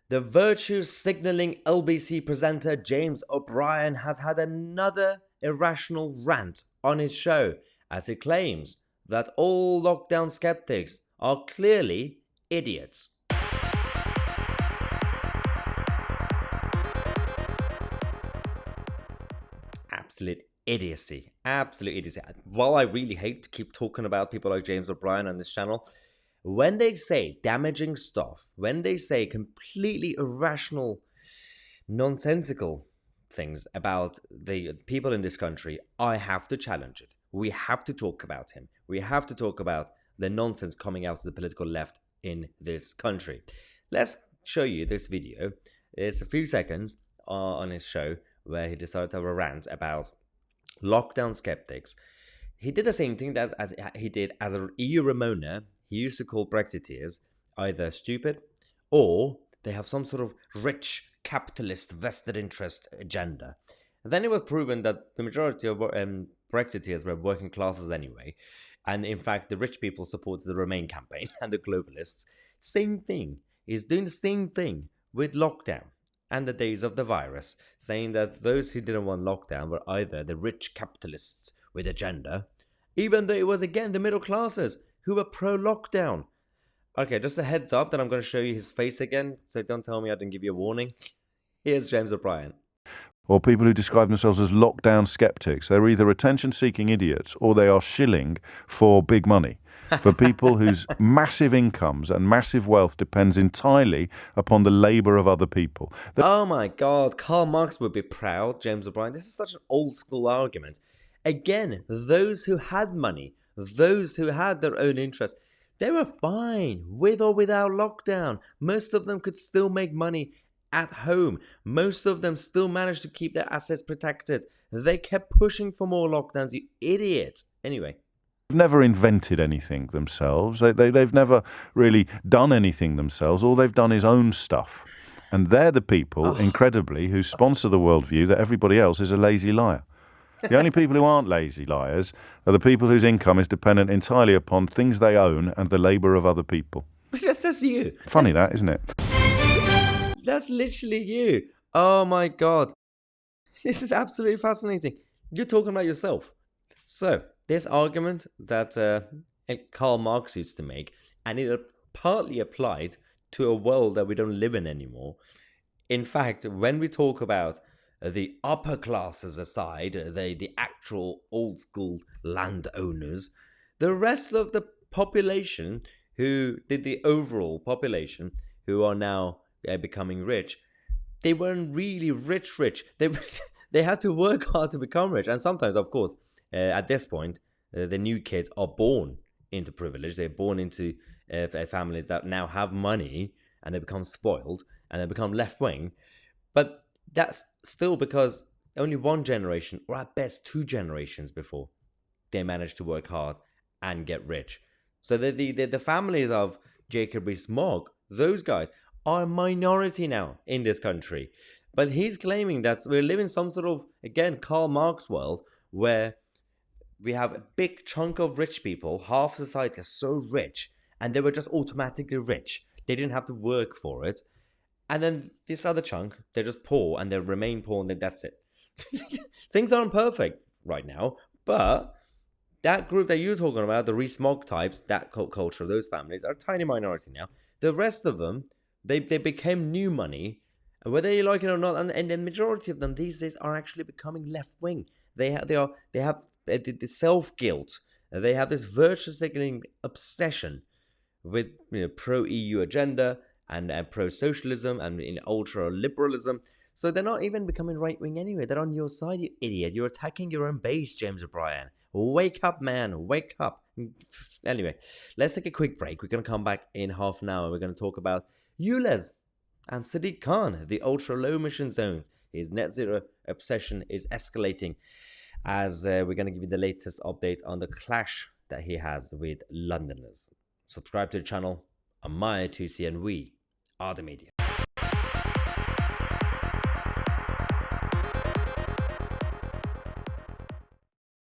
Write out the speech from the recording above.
The virtue-signalling LBC presenter James O'Brien has had another irrational rant on his show as he claims that all lockdown skeptics are clearly idiots. Absolute idiocy. Absolute idiocy. While I really hate to keep talking about people like James O'Brien on this channel, when they say damaging stuff, when they say completely irrational, nonsensical things about the people in this country, I have to challenge it. We have to talk about him. We have to talk about the nonsense coming out of the political left in this country. Let's show you this video. It's a few seconds on his show where he decided to have a rant about lockdown skeptics. He did the same thing that as he did as an EU Ramoner. He used to call Brexiteers either stupid or they have some sort of rich capitalist vested interest agenda. And then it was proven that the majority of Brexiteers were working classes anyway. And in fact, the rich people supported the Remain campaign and the globalists. Same thing. He's doing the same thing with lockdown and the days of the virus, saying that those who didn't want lockdown were either the rich capitalists with agenda, even though it was again the middle classes who were pro-lockdown. Okay, just a heads up that I'm going to show you his face again, so don't tell me I didn't give you a warning. Here's James O'Brien. Or people who describe themselves as lockdown skeptics. They're either attention-seeking idiots or they are shilling for big money. For people whose massive incomes and massive wealth depends entirely upon the labour of other people. Oh my God, Karl Marx would be proud, James O'Brien. This is such an old school argument. Again, those who had money, those who had their own interests, they were fine with or without lockdown. Most of them could still make money at home. Most of them still managed to keep their assets protected. They kept pushing for more lockdowns, you idiot. Anyway. They've never invented anything themselves. They've never really done anything themselves. All they've done is own stuff. And they're the people, incredibly, who sponsor the worldview that everybody else is a lazy liar. The only people who aren't lazy liars are the people whose income is dependent entirely upon things they own and the labour of other people. That's just you. Funny that, isn't it? That's literally you. Oh my God. This is absolutely fascinating. You're talking about yourself. So, this argument that Karl Marx used to make, and it partly applied to a world that we don't live in anymore. In fact, when we talk about the upper classes aside, the actual old school landowners, the rest of the population the overall population who are now becoming rich, they weren't really rich. They had to work hard to become rich. And sometimes, of course, at this point, the new kids are born into privilege. They're born into families that now have money and they become spoiled and they become left-wing. But that's still because only one generation, or at best 2 generations before, they managed to work hard and get rich. So the families of Jacob Rees-Mogg, those guys, are a minority now in this country. But he's claiming that we're living some sort of, again, Karl Marx world where we have a big chunk of rich people, half society is so rich, and they were just automatically rich. They didn't have to work for it. And then this other chunk, they're just poor and they remain poor and then that's it. Things aren't perfect right now, but that group that you're talking about, the Rees-Mogg types, that culture, those families, are a tiny minority now. The rest of them, they became new money, and whether you like it or not, and the majority of them these days are actually becoming left-wing. They have the self-guilt. They have this virtue-signaling obsession with pro-EU agenda and pro-socialism and ultra-liberalism. So they're not even becoming right-wing anyway. They're on your side, you idiot. You're attacking your own base, James O'Brien. Wake up, man. Wake up. Anyway, let's take a quick break. We're going to come back in half an hour. We're going to talk about ULEZ and Sadiq Khan, the ultra-low emission zones. His net zero obsession is escalating as we're going to give you the latest update on the clash that he has with Londoners. Subscribe to the channel. I'm Mahyar, Tousi, and we are the media.